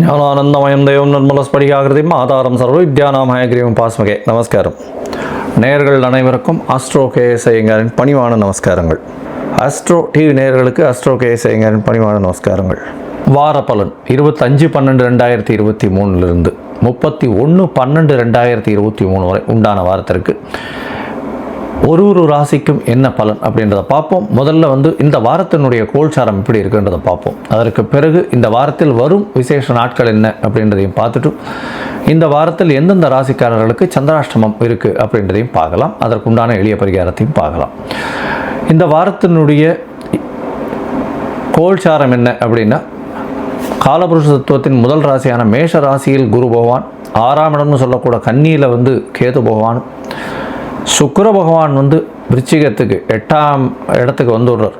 ஞானானந்தமயம் தெய்வம் நிர்மலஸ்படிகாகிருதியும் ஆதாரம் சர்வ வித்யானாமய கிரீவம் பாஸ்மகே. நமஸ்காரம். நேயர்கள் அனைவருக்கும் ஆஸ்ட்ரோ கேஎஸ் ஐயங்காரின் பணிவான நமஸ்காரங்கள். ஆஸ்ட்ரோ டிவி நேயர்களுக்கு ஆஸ்ட்ரோ கேஎஸ் ஐயங்காரின் பணிவான நமஸ்காரங்கள். வார பலன் 25/12/2023 31/12/2023 வரை உண்டான வாரத்திற்கு ஒரு ராசிக்கும் என்ன பலன் அப்படின்றத பார்ப்போம். முதல்ல இந்த வாரத்தினுடைய கோல்சாரம் எப்படி இருக்குன்றதை பார்ப்போம். அதற்கு பிறகு இந்த வாரத்தில் வரும் விசேஷ நாட்கள் என்ன அப்படின்றதையும் பார்த்துட்டு இந்த வாரத்தில் எந்தெந்த ராசிக்காரர்களுக்கு சந்திராஷ்டமம் இருக்குது அப்படின்றதையும் பார்க்கலாம். அதற்குண்டான எளிய பரிகாரத்தையும் பார்க்கலாம். இந்த வாரத்தினுடைய கோல்சாரம் என்ன அப்படின்னா, காலபுருஷ தத்துவத்தின் முதல் ராசியான மேஷ ராசியில் குரு பகவான், 6ஆம் இடம்னு சொல்லக்கூட கன்னியில் கேது பகவான், சுக்கிர பகவான் விருச்சிகத்துக்கு 8ஆம் இடத்துக்கு வந்துடுறார்.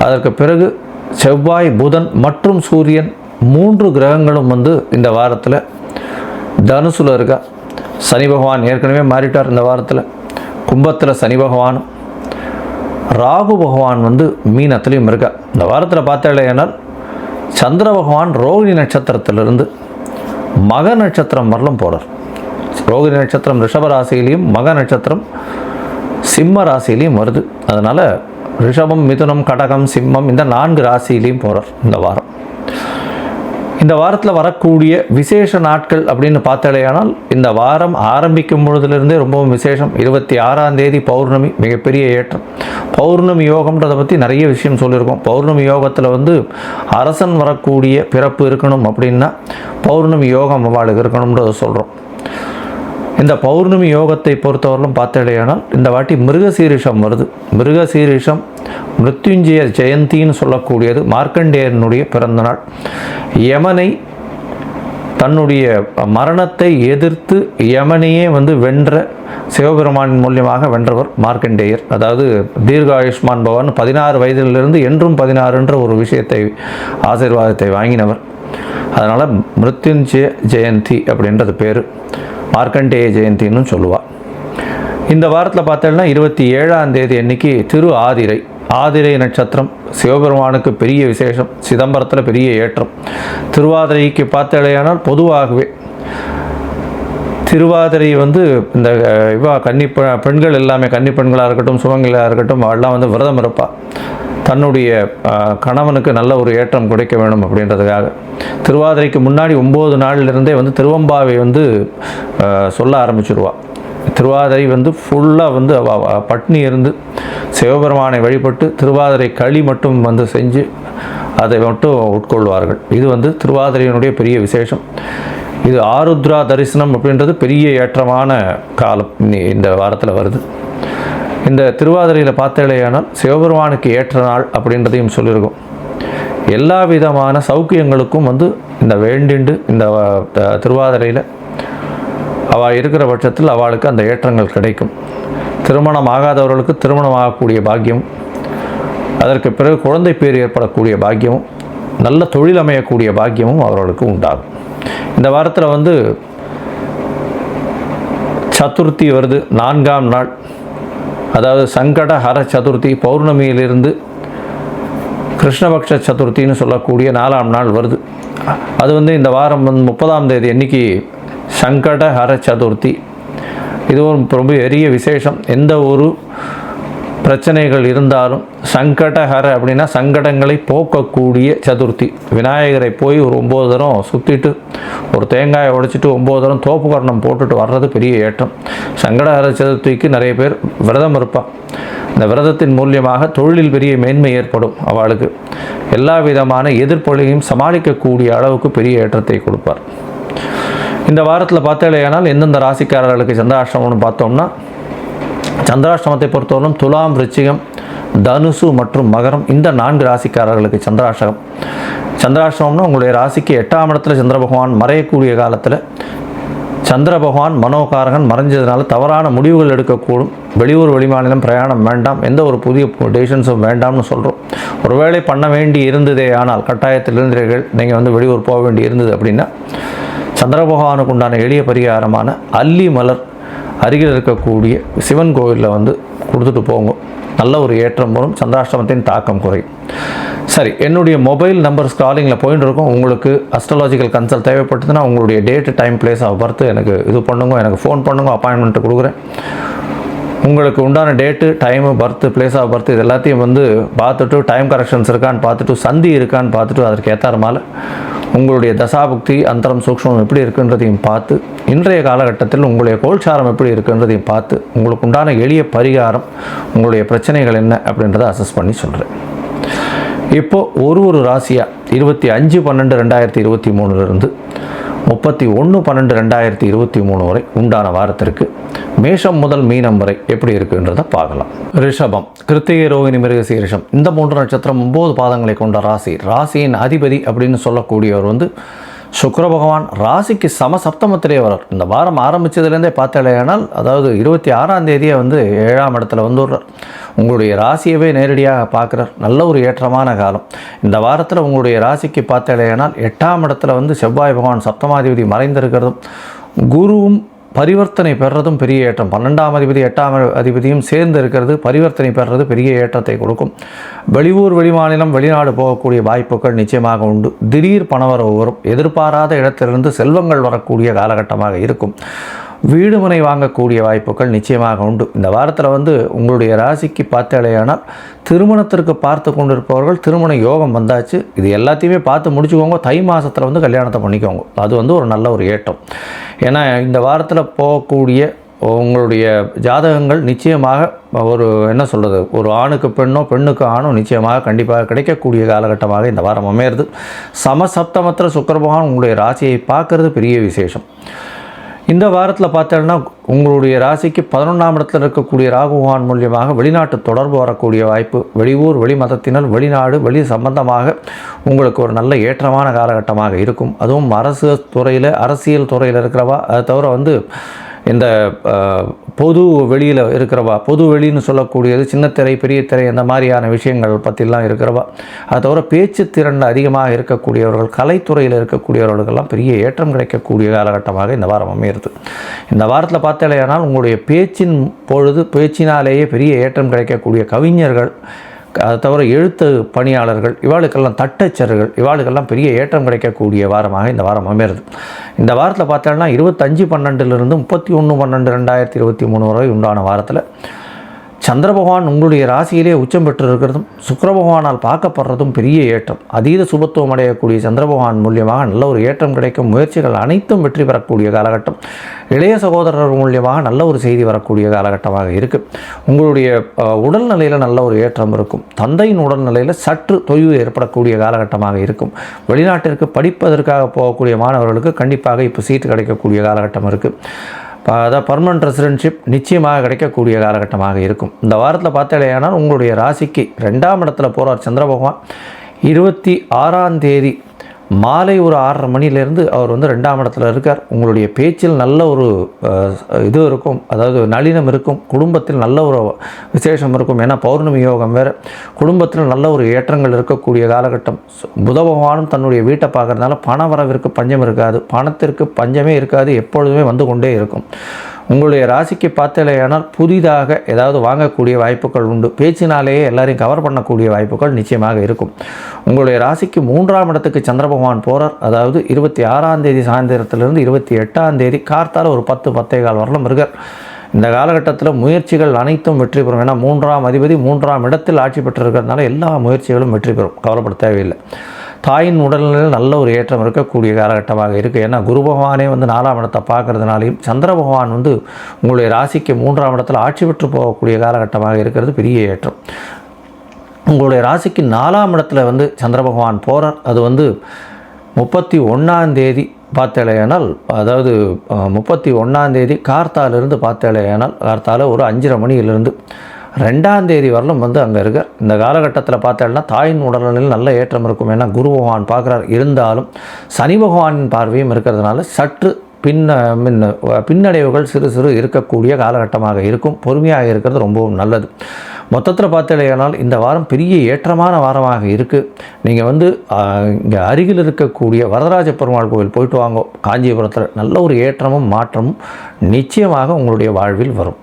அதற்கு பிறகு செவ்வாய், புதன் மற்றும் சூரியன் 3 கிரகங்களும் இந்த வாரத்தில் தனுசுல இருக்கா. சனி பகவான் ஏற்கனவே மாறிட்டார். இந்த வாரத்தில் கும்பத்தில் சனி பகவானும், ராகு பகவான் மீனத்திலையும் இருக்கா. இந்த வாரத்தில் பார்த்தாலேனால் சந்திர பகவான் ரோகிணி நட்சத்திரத்திலிருந்து மக நட்சத்திரம் வரலும் போகிறார். ரோகிணி நட்சத்திரம் ரிஷப ராசியிலையும் மக நட்சத்திரம் சிம்ம ராசியிலையும் வருது. அதனால் ரிஷபம், மிதுனம், கடகம், சிம்மம் இந்த 4 ராசியிலையும் போகிறார் இந்த வாரம். இந்த வாரத்தில் வரக்கூடிய விசேஷ நாட்கள் அப்படின்னு பார்த்தாலேயானால் இந்த வாரம் ஆரம்பிக்கும் பொழுதுலேருந்தே ரொம்பவும் விசேஷம். 26ஆம் தேதி பௌர்ணமி, மிகப்பெரிய ஏற்றம். பௌர்ணமி யோகம்ன்றதை பற்றி நிறைய விஷயம் சொல்லியிருக்கோம். பௌர்ணமி யோகத்தில் அரசன் வரக்கூடிய பிறப்பு இருக்கணும் அப்படின்னா பௌர்ணமி யோகம் அவளுக்கு இருக்கணும்ன்றதை சொல்கிறோம். இந்த பௌர்ணமி யோகத்தை பொறுத்தவரையிலும் பார்த்தாலேயானால் இந்த வாட்டி மிருகசீரிஷம் வருது. மிருகசீரிஷம் மிருத்யுஞ்சய ஜெயந்தின்னு சொல்லக்கூடியது. மார்க்கண்டேயனுடைய பிறந்த நாள். யமனை தன்னுடைய மரணத்தை எதிர்த்து யமனையே வென்ற சிவபெருமானின் மூலியமாக வென்றவர் மார்க்கண்டேயர். அதாவது தீர்காயுஷ்மான் பவன் 16 வயதிலிருந்து என்றும் 16 ஒரு விஷயத்தை ஆசீர்வாதத்தை வாங்கினவர். அதனால் மிருத்யுஞ்சய ஜெயந்தி அப்படின்றது பேர். மார்க்கண்டேய ஜெயந்தின்னு சொல்லுவாள். இந்த வாரத்தில் பார்த்தோம்னா 27ஆம் தேதி அன்னைக்கு திரு ஆதிரை. ஆதிரை நட்சத்திரம் சிவபெருமானுக்கு பெரிய விசேஷம். சிதம்பரத்தில் பெரிய ஏற்றம். திருவாதிரைக்கு பார்த்தாலேயானால் பொதுவாகவே திருவாதிரை இந்த பெண்கள் எல்லாமே, கன்னி பெண்களாக இருக்கட்டும், சுமங்களாக இருக்கட்டும், அவெல்லாம் விரதம் இருப்பாள். தன்னுடைய கணவனுக்கு நல்ல ஒரு ஏற்றம் கிடைக்க வேணும் அப்படின்றதுக்காக. திருவாதிரைக்கு முன்னாடி 9 நாளிலிருந்தே திருவம்பாவை சொல்ல ஆரம்பிச்சிடுவாள். திருவாதிரை ஃபுல்லாக பட்னி இருந்து சிவபெருமானை வழிபட்டு திருவாதிரை களி மட்டும் செஞ்சு அதை மட்டும் உட்கொள்வார்கள். இது திருவாதிரையினுடைய பெரிய விசேஷம். இது ஆருத்ரா தரிசனம் அப்படின்றது பெரிய ஏற்றமான காலம் இந்த வாரத்தில் வருது. இந்த திருவாதிரையில் பார்த்தாலேயானால் சிவபெருமானுக்கு ஏற்ற நாள் அப்படின்றதையும் சொல்லியிருக்கோம். எல்லா விதமான சௌக்கியங்களுக்கும் இந்த வேண்டிண்டு இந்த திருவாதிரையில் அவள் இருக்கிற பட்சத்தில் அவளுக்கு அந்த ஏற்றங்கள் கிடைக்கும். திருமணம் ஆகாதவர்களுக்கு திருமணம் ஆகக்கூடிய பாக்கியமும், அதற்கு பிறகு குழந்தை பேர் ஏற்படக்கூடிய பாக்கியமும், நல்ல தொழில் அமையக்கூடிய பாக்கியமும் அவர்களுக்கு உண்டாகும். இந்த வாரத்தில் சதுர்த்தி வருது, 4ஆம் நாள். அதாவது சங்கட ஹர சதுர்த்தி. பௌர்ணமியிலிருந்து கிருஷ்ணபக்ஷ சதுர்த்தின்னு சொல்லக்கூடிய 4ஆம் நாள் வருது. அது இந்த வாரம் 30ஆம் தேதி அன்னைக்கு சங்கட ஹர சதுர்த்தி. இதுவும் ரொம்ப பெரிய விசேஷம். எந்த ஒரு பிரச்சனைகள் இருந்தாலும் சங்கடஹர அப்படின்னா சங்கடங்களை போக்கக்கூடிய சதுர்த்தி. விநாயகரை போய் ஒரு 9 தரம் சுற்றிட்டு ஒரு தேங்காயை உடைச்சிட்டு 9 தரம் தோப்பு கரணம் போட்டுட்டு வர்றது பெரிய ஏற்றம். சங்கடஹர சதுர்த்திக்கு நிறைய பேர் விரதம் இருப்பாள். இந்த விரதத்தின் மூலியமாக தொழிலில் பெரிய மேன்மை ஏற்படும். அவளுக்கு எல்லா விதமான எதிர்ப்புகளையும் சமாளிக்கக்கூடிய அளவுக்கு பெரிய ஏற்றத்தை கொடுப்பார். இந்த வாரத்தில் பார்த்தாலேயானால் எந்தெந்த ராசிக்காரர்களுக்கு சந்திராஷ்டமம்னு பார்த்தோம்னா, சந்திராஷ்டமத்தை பொறுத்தவரைக்கும் துலாம், விருச்சிகம், தனுசு மற்றும் மகரம் இந்த 4 ராசிக்காரர்களுக்கு சந்திராஷ்டமம். சந்திராஷ்டமம்னா உங்களுடைய ராசிக்கு 8ஆம் இடத்துல சந்திர பகவான் மறையக்கூடிய காலத்தில் சந்திர பகவான் மனோகாரகன் மறைஞ்சதுனால தவறான முடிவுகள் எடுக்கக்கூடும். வெளியூர் வெளிமாநிலம் பிரயாணம் வேண்டாம். எந்த ஒரு புதிய டெசிஷன்ஸும் வேண்டாம்னு சொல்கிறோம். ஒருவேளை பண்ண வேண்டி இருந்ததே ஆனால் கட்டாயத்தில் இருந்தீர்கள், நீங்கள் வெளியூர் போக வேண்டி இருந்தது அப்படின்னா சந்திர பகவானுக்கு உண்டான எளிய பரிகாரமான அல்லி மலர் அருகில் இருக்கக்கூடிய சிவன் கோவிலில் கொடுத்துட்டு போங்க. நல்ல ஒரு ஏற்றம் வரும், சந்திராஷ்டமத்தின் தாக்கம் குறையும். சரி, என்னுடைய மொபைல் நம்பர் ஸ்காலிங்கில் போயிட்டு இருக்கும். உங்களுக்கு அஸ்ட்ராலாஜிக்கல் கன்சல்ட் தேவைப்பட்டதுன்னா உங்களுடைய date, time, place of birth எனக்கு இது பண்ணுங்க, எனக்கு ஃபோன் பண்ணுங்க, அப்பாயின்மெண்ட்டு கொடுக்குறேன். உங்களுக்கு உண்டான date, time, birth, place of birth இது எல்லாத்தையும் வந்து பார்த்துட்டு, டைம் கரெக்ஷன்ஸ் இருக்கான்னு பார்த்துட்டு, சந்தி இருக்கான்னு பார்த்துட்டு, அதற்கு ஏற்றாறமால உங்களுடைய தசாபுக்தி, அந்தரம், சூக்ஷ்மம் எப்படி இருக்குன்றதையும் பார்த்து, இன்றைய காலகட்டத்தில் உங்களுடைய கோல்சாரம் எப்படி இருக்குன்றதையும் பார்த்து, உங்களுக்கு உண்டான எளிய பரிகாரம், உங்களுடைய பிரச்சனைகள் என்ன அப்படின்றத அசஸ் பண்ணி சொல்கிறேன். இப்போது ஒரு ராசியாக 25/12/2023 31/12/2023 வரை உண்டான வாரத்திற்கு மேஷம் முதல் மீனம் வரை எப்படி இருக்குன்றதை பார்க்கலாம். ரிஷபம், கிருத்திகை, ரோகிணி, மிருகசீரிஷம் இந்த 3 நட்சத்திரம் 9 பாதங்களை கொண்ட ராசி. ராசியின் அதிபதி அப்படின்னு சொல்லக்கூடியவர் வந்து சுக்கிர பகவான். ராசிக்கு சமசப்தமத்திலே வரார். இந்த வாரம் ஆரம்பித்ததுலேருந்தே பார்த்தாலேயானால், அதாவது 26ஆம் தேதியே வந்து 7ஆம் இடத்துல வந்துடுறார். உங்களுடைய ராசியவே நேரடியாக பார்க்குறார். நல்ல ஒரு ஏற்றமான காலம். இந்த வாரத்தில் உங்களுடைய ராசிக்கு பார்த்தாலேயானால் 8ஆம் இடத்துல வந்து செவ்வாய் பகவான் சப்தமாதிபதி மறைந்திருக்கிறதும், குருவும் பரிவர்த்தனை பெறுறதும் பெரிய ஏற்றம். 12ஆம் அதிபதி 8ஆம் அதிபதியும் சேர்ந்து இருக்கிறது, பரிவர்த்தனை பெறுறது பெரிய ஏற்றத்தை கொடுக்கும். வெளியூர், வெளிமாநிலம், வெளிநாடு போகக்கூடிய வாய்ப்புகள் நிச்சயமாக உண்டு. திடீர் பணவரவு வரும். எதிர்பாராத இடத்திலிருந்து செல்வங்கள் வரக்கூடிய காலகட்டமாக இருக்கும். வீடுமனை வாங்கக்கூடிய வாய்ப்புகள் நிச்சயமாக உண்டு. இந்த வாரத்தில் வந்து உங்களுடைய ராசிக்கு பார்த்தாலேயானால் திருமணத்திற்கு பார்த்து கொண்டிருப்பவர்கள் திருமண யோகம் வந்தாச்சு. இது எல்லாத்தையுமே பார்த்து முடிச்சுக்கோங்க. தை மாதத்தில் வந்து கல்யாணத்தை பண்ணிக்கோங்க. அது வந்து ஒரு நல்ல ஒரு ஏற்றம். ஏன்னா இந்த வாரத்தில் போகக்கூடிய உங்களுடைய ஜாதகங்கள் நிச்சயமாக ஒரு என்ன சொல்கிறது, ஒரு ஆணுக்கு பெண்ணோ பெண்ணுக்கு ஆணோ நிச்சயமாக கண்டிப்பாக கிடைக்கக்கூடிய காலகட்டமாக இந்த வாரம் அமையிறது. சமசப்தமத்தில் சுக்கிர பகவான் உங்களுடைய ராசியை பார்க்கறது பெரிய விசேஷம். இந்த வாரத்தில் பார்த்தோன்னா உங்களுடைய ராசிக்கு 11ஆம் இடத்தில் இருக்கக்கூடிய ராகு பகவான் மூலியமாக வெளிநாட்டு தொடர்பு வரக்கூடிய வாய்ப்பு. வெளியூர், வெளி மதத்தினர், வெளிநாடு, வெளி சம்பந்தமாக உங்களுக்கு ஒரு நல்ல ஏற்றமான காலகட்டமாக இருக்கும். அதுவும் அரசு துறையில், அரசியல் துறையில் இருக்கிறவா, அதை தவிர வந்து இந்த பொது வெளியில் இருக்கிறவா, பொது வெளின்னு சொல்லக்கூடியது சின்ன திரை, பெரிய திரை, அந்த மாதிரியான விஷயங்கள் பற்றிலாம் இருக்கிறவா, அதை தவிர பேச்சு திறன் அதிகமாக இருக்கக்கூடியவர்கள், கலைத்துறையில் இருக்கக்கூடியவர்களுக்கெல்லாம் பெரிய ஏற்றம் கிடைக்கக்கூடிய காலகட்டமாக இந்த வாரம் அமையிறது. இந்த வாரத்தில் பார்த்தாலேயானால் உங்களுடைய பேச்சின் பொழுது, பேச்சினாலேயே பெரிய ஏற்றம் கிடைக்கக்கூடிய கவிஞர்கள், அதை தவிர எழுத்து பணியாளர்கள், இவாளுக்கெல்லாம் தட்டச்சர்கள், இவாளுக்கெல்லாம் பெரிய ஏற்றம் கிடைக்கக்கூடிய வாரமாக இந்த வாரம் அமையிறது. இந்த வாரத்தில் பார்த்தோம்னா 25/12 31/12/2023 வரை உண்டான வாரத்தில் சந்திர பகவான் உங்களுடைய ராசியிலே உச்சம் பெற்று இருக்கிறதும், சுக்கிர பகவானால் பார்க்கப்படுறதும் பெரிய ஏற்றம். அதீத சுபத்துவம் அடையக்கூடிய சந்திர பகவான் மூலியமாக நல்ல ஒரு ஏற்றம் கிடைக்கும். முயற்சிகள் அனைத்தும் வெற்றி பெறக்கூடிய காலகட்டம். இளைய சகோதரர் மூலியமாக நல்ல ஒரு செய்தி வரக்கூடிய காலகட்டமாக இருக்குது. உங்களுடைய உடல்நிலையில் நல்ல ஒரு ஏற்றம் இருக்கும். தந்தையின் உடல்நிலையில் சற்று தொய்வு ஏற்படக்கூடிய காலகட்டமாக இருக்கும். வெளிநாட்டிற்கு படிப்பதற்காக போகக்கூடிய மாணவர்களுக்கு கண்டிப்பாக இப்போ சீட்டு கிடைக்கக்கூடிய காலகட்டம் இருக்குது. அதாவது பர்மனன்ட் ரெசிடென்ஷிப் நிச்சயமாக கிடைக்கக்கூடிய காலகட்டமாக இருக்கும். இந்த வாரத்தில் பார்த்தாலேயானால் உங்களுடைய ராசிக்கு 2ஆம் இடத்துல போகிறார் சந்திர பகவான். 26ஆம் தேதி மாலை ஒரு 6:30 மணிலேருந்து அவர் வந்து 2ஆம் இடத்துல இருக்கார். உங்களுடைய பேச்சில் நல்ல ஒரு இது இருக்கும், அதாவது நளினம் இருக்கும். குடும்பத்தில் நல்ல ஒரு விசேஷம் இருக்கும். ஏன்னா பௌர்ணமி யோகம் வேறு. குடும்பத்தில் நல்ல ஒரு ஏற்றங்கள் இருக்கக்கூடிய காலகட்டம். புத பகவானும் தன்னுடைய வீட்டை பார்க்குறதுனால பண வரவிற்கு பஞ்சம் இருக்காது, பணத்திற்கு பஞ்சமே இருக்காது, எப்பொழுதுமே வந்து கொண்டே இருக்கும். உங்களுடைய ராசிக்கு பார்த்தாலேயானால் புதிதாக ஏதாவது வாங்கக்கூடிய வாய்ப்புகள் உண்டு. பேச்சினாலேயே எல்லாரையும் கவர் பண்ணக்கூடிய வாய்ப்புகள் நிச்சயமாக இருக்கும். உங்களுடைய ராசிக்கு 3ஆம் இடத்துக்கு சந்திர பகவான் போகிறார். அதாவது 26ஆம் தேதி சாயந்தரத்திலிருந்து 28ஆம் தேதி கார்த்தால ஒரு 10-10:15 வரலும் இருக்கார். இந்த காலகட்டத்தில் முயற்சிகள் அனைத்தும் வெற்றி பெறும். ஏன்னா 3ஆம் அதிபதி 3ஆம் இடத்தில் ஆட்சி பெற்றிருக்கிறதுனால எல்லா முயற்சிகளும் வெற்றி பெறும். கவலைப்பட தேவையில்லை. தாயின் உடல்நிலையில் நல்ல ஒரு ஏற்றம் இருக்கக்கூடிய காலகட்டமாக இருக்குது. ஏன்னா குரு பகவானே வந்து 4ஆம் இடத்தை பார்க்கறதுனாலையும் சந்திர பகவான் வந்து உங்களுடைய ராசிக்கு 3ஆம் இடத்தில் ஆட்சி பெற்று போகக்கூடிய காலகட்டமாக இருக்கிறது பெரிய ஏற்றம். உங்களுடைய ராசிக்கு 4ஆம் இடத்துல வந்து சந்திர பகவான் போகிறார். அது வந்து 31ஆம் தேதி பார்த்தாலேயானால், அதாவது 31ஆம் தேதி கார்த்தாலிருந்து பார்த்தாலேயானால், கார்த்தால ஒரு 5:30 மணியிலிருந்து 2ஆம் தேதி வரலும் வந்து அங்கே இருக்கார். இந்த காலகட்டத்தில் பார்த்தோம்னா தாயின் உடல்நிலையில் நல்ல ஏற்றம் இருக்கும். ஏன்னா குரு பகவான் பார்க்குறார். இருந்தாலும் சனி பகவானின் பார்வையும் இருக்கிறதுனால சற்று பின்னடைவுகள் சிறு சிறு இருக்கக்கூடிய காலகட்டமாக இருக்கும். பொறுமையாக இருக்கிறது ரொம்பவும் நல்லது. மொத்தத்தில் பார்த்தீங்கன்னா இந்த வாரம் பெரிய ஏற்றமான வாரமாக இருக்குது. நீங்கள் வந்து இங்கே அருகில் இருக்கக்கூடிய வரதராஜ பெருமாள் கோவில் போயிட்டு வாங்க. காஞ்சிபுரத்தில் நல்ல ஒரு ஏற்றமும் மாற்றமும் நிச்சயமாக உங்களுடைய வாழ்வில் வரும்.